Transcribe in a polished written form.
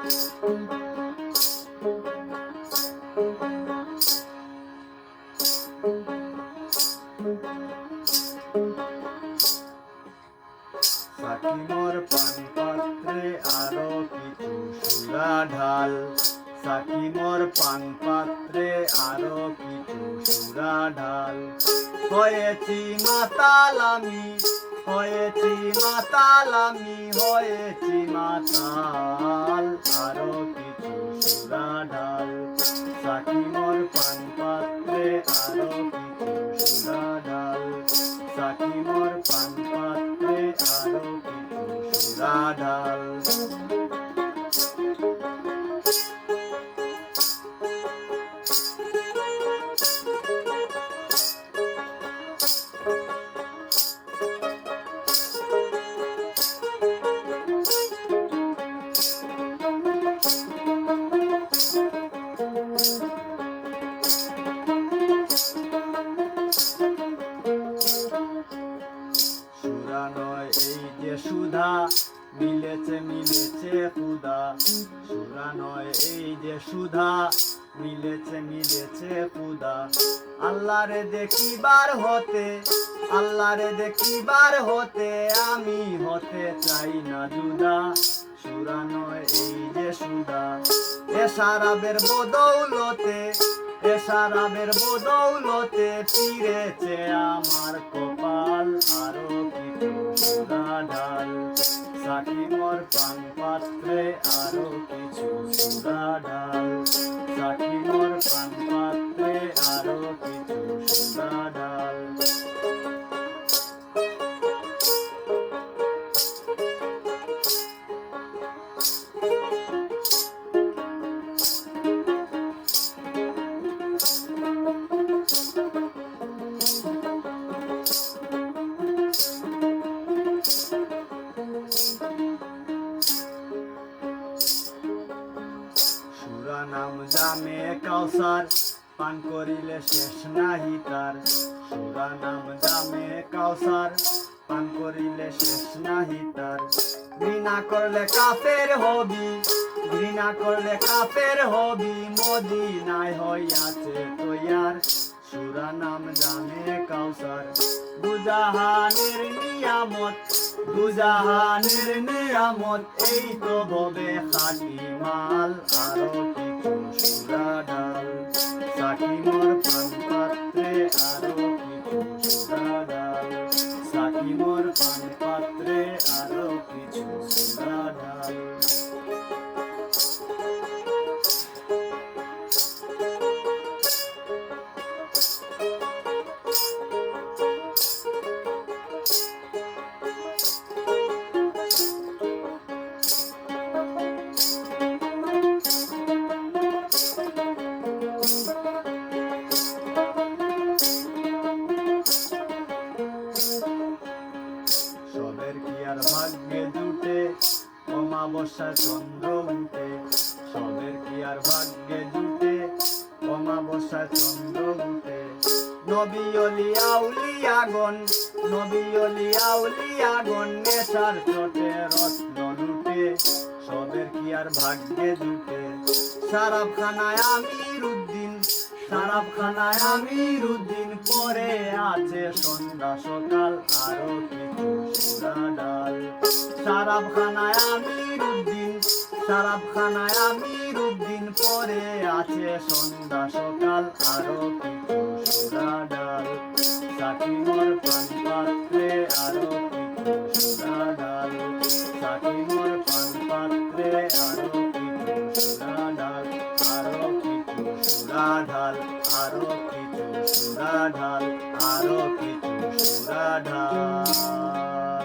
Psaki মোর পান পাত্রে আরো কিছু সুরা ঢাল, সাকি মোর পান পাত্রে আরো কিছু সুরা ঢাল। হয়েছি মাতাল আমি, হয়েছি মাতাল আমি, হয়েছি মাতাল, আরো কিছু সুরা ঢাল। সাকি মোর পান পাত্রে আরো কিছু সুরা ঢাল, সাকি মোর পান পাত্রে আরো কিছু সুরা ঢাল। সুরা নয় এই যে সুধা, মিলেছে মিলেছে খুদা। সুরা নয় এই যে সুধা, মিলেছে মিলেছে খুদা। আল্লাহরে দেখিবার হতে, আল্লাহরে দেখিবার হতে, আমি হতে চাই না জুদা। সুরা নয় এই যে সুধা, এ সারাবের বদৌলতে, এ সারাবের বদৌলতে, ফিরেছে আমার কপাল, আরো কিছু সুরা ঢাল। সাকি মোর পান পাত্রে আরো কিছু সুরা ঢাল, সাকি মোর পান পাত্রে আরো কিছু সুরা ঢাল। সুরা নাম জামে কাউসার, পান করিলে শেষ নাহি তার। সুরা নাম জামে কাউসার, পান করিলে শেষ নাহি তার। ঘৃণা করলে কাফের হবি, ঘৃণা করলে কাফের হবি, মদিনায় হইয়াছে তৈয়ার। সুরা নাম জামে কাউসার, দুজাহানের নিয়ামত, দুজাহানের নিয়ামত, এই তো ভবে খাঁটি মাল, আরো কিছু সুরা ঢাল। সাকি মোর পান পাত্রে আরো কিছু সুরা ঢাল, সাকি মোর পান পাত্রে আরো কিছু সুরা ঢাল। সবের কি আর ভাগ্যে জুটে, অমাবস্যা চন্দ্র উঠে। সবের কি আর ভাগ্যে জুটে, অমাবস্যা চন্দ্র উঠে। নবী অলি আউলিয়াগণ, নবী অলি আউলিয়াগণ, নেশার চোটে রত্ন লুটে। সবের কি আর ভাগ্যে জুটে। শরাবখানায় আমির উদ্দিন, শরাবখানায় আমির উদ্দিন, পরে আছে সন্ধ্যা সকাল, আরো কিছু সুরা ঢাল। শরাবখানায় আমির উদ্দিন, শরাবখানায় আমির উদ্দিন, পরে আছে সন্ধ্যা সকাল, আরো কিছু সুরা ঢাল। সাকি মোর পান পাত্রে আরো কিছু সুরা ঢাল, সাকি মোর পান পাত্রে আরো কিছু সুরা ঢাল, আরো কিছু সুরা ঢাল, আরো কিছু সুরা ঢাল, আরো কিছু সুরা ঢাল।